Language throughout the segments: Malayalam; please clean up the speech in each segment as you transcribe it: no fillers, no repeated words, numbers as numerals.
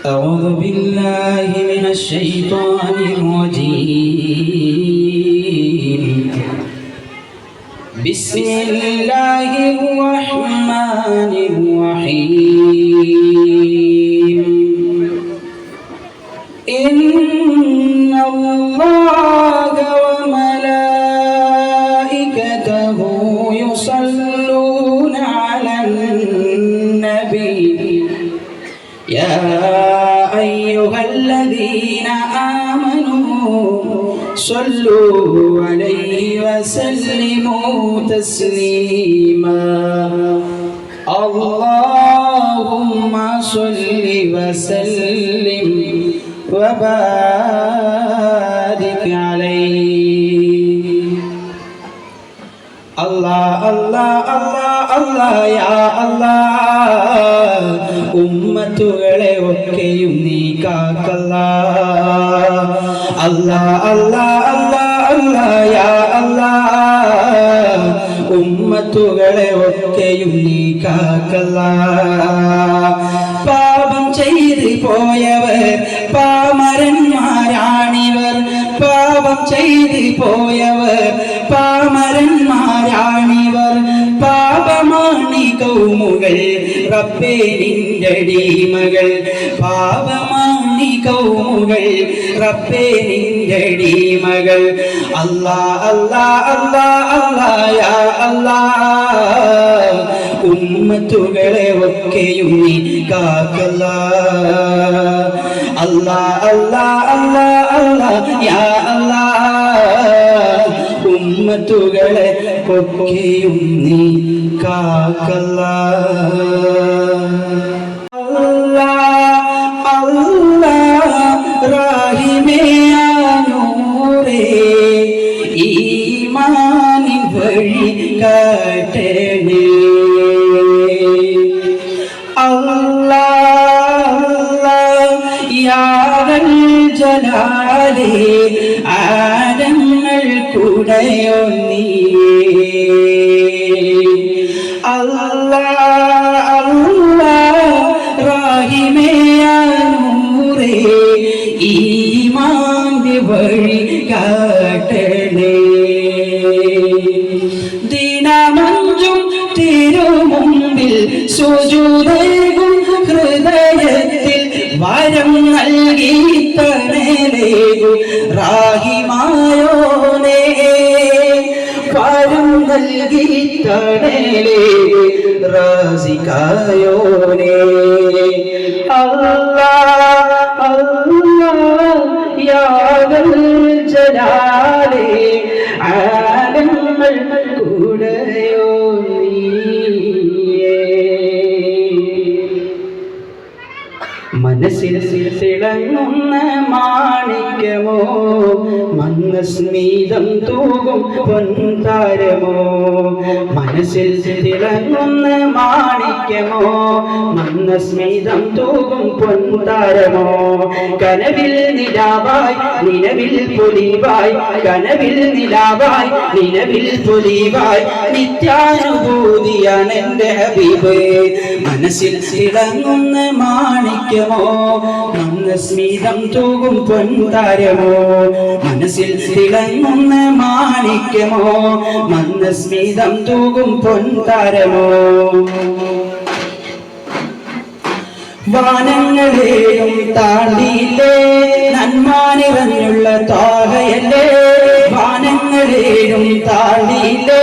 أعوذ بالله من الشيطان الرجيم. بسم الله الرحمن الرحيم. إن الله وملائكته يصلون على النبي يا أيها الذين آمنوا صلوا عليه وسلموا تسليما. اللهم صل وسلم وبارك عليه. الله الله الله الله يا الله. ഉമ്മത്തുകളെ ഒക്കെയും നീ കാക്കല്ല. അല്ലാ അല്ലാ അല്ലാ അല്ലാ യാ അല്ലാ. ഉമ്മത്തുകളെ ഒക്കെയും നീ കാക്കല്ല. പാപം ചെയ്തു പോയവർ പാമരന്മാരാണിവർ. പാപം ചെയ്തു പോയവർ പാമരന്മാരാണിവർ. പാപമാണി കൗമുകൾ റബ്ബേ നിന്റെ അടിമകൾ. പാപമാണി കൗമുകൾ റബ്ബേ നിന്റെ അടിമകൾ. അല്ലാ അല്ലാ അല്ലാ അല്ലാ യാ അല്ലാ. ഉമ്മത്തുകളെ ഒക്കെയും നീ കാക്കല്ല. അല്ലാ അല്ലാ അല്ലാ അല്ലാ യാ അല്ലാ. ഉമ്മത്തുകളെ ഒക്കെയും നീ കാക്കല്ല. അല്ലാ അല്ലാ റഹീമേ നൂറേ ഈമാനിൻ വഴി കാട്ടണേ. അല്ലാ അല്ലാ യാ ദൽ ജലാലി ആലങ്ങൾ കൂടെയോ നീയേ. അല്ലാ അല്ലാ റഹീമേ നൂറേ ഈമാന്റെ വഴി കാട്ടണേ. ദിനമഞ്ചും തിരുമുമ്പിൽ സുജൂദേകും ഹൃദയത്തിൽ വരം നൽകി തണലേകും റാഹിമായോനേ. വരം നൽകി തണലേകും റാസികായോനേ. അല്ലാ അല്ലാ യാ ദൽ ജലാലി ആലങ്ങൾ കൂടെയോ നീയേ. മനസ്സിൽ തിളങ്ങുന്ന മാണിക്യമോ മന്ദസ്മിതം തൂകും പൊൻതാരമോ. മനസ്സിൽ തിളങ്ങുന്ന മാണിക്യമോ മന്ദസ്മിതം തൂകും പൊൻതാരമോ. കനവിൽ നിലാവായി നിലവിൽ പൊലിവായി. കനവിൽ നിലാവായി നിലവിൽ പൊലിവായി. നിത്യാനുഭൂതിയാണ് എൻ്റെ ഹബീബ്. മനസ്സിൽ തിളങ്ങുന്ന മാണിക്യമോ മന്ദസ്മിതം തൂകും പൊൻതാരമോ. മനസ്സിൽ തിളങ്ങുന്ന മാണിക്യമോ മന്ദസ്മിതം തൂകും പൊൻതാരമോ. വാനങ്ങളെയും താണ്ടിയില്ലേ നന്മാനിറഞ്ഞുള്ള താഹയല്ലേ. വാനങ്ങളെയും താണ്ടിയില്ലേ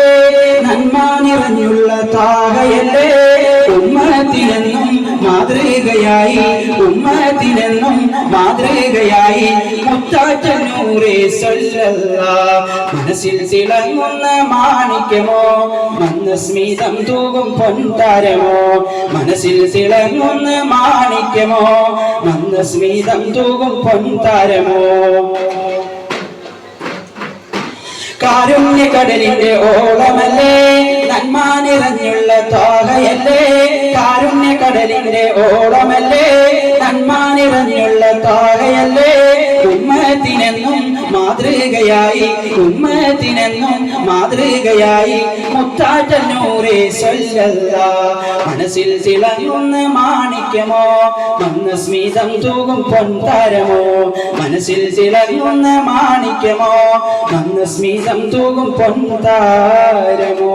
നന്മാനിറഞ്ഞുള്ള താഹയല്ലേ. ഉമ്മത്തിനെന്നും മാതൃകയായി ഉമ്മത്തിനെന്നും മാതൃകയായി മുത്താറ്റ നൂറേ സല്ലല്ലാഹ്. മനസ്സിൽ തിളങ്ങുന്ന മാണിക്യമോ മന്ദസ്മിതം തൂകും പൊൻതാരമോ. മനസ്സിൽ തിളങ്ങുന്ന മാണിക്യമോ മന്ദസ്മിതം തൂകും പൊൻതാരമോ. കാരുണ്യകടലിന്റെ ഓളമല്ലേ നന്മ നിറഞ്ഞുള്ള താഹയല്ലേ. കാരുണ്യകടലിന്റെ ഓളമല്ലേ നന്മ നിറഞ്ഞുള്ള താഹയല്ലേ. ഉമ്മത്തിനെന്നും മാതൃകയായി ഉമ്മത്തിനെന്നും മാതൃകയായി മുത്ത മുത്താറ്റൽ നൂറേ സ്വല്ലല്ലാഹ്. മനസ്സിൽ തിളങ്ങുന്ന മാണിക്യമോ മന്ദസ്മിതം തൂകും പൊൻതാരമോ, മനസ്സിൽ തിളങ്ങുന്ന മാണിക്യമോ മന്ദസ്മിതം തൂകും പൊൻതാരമോ.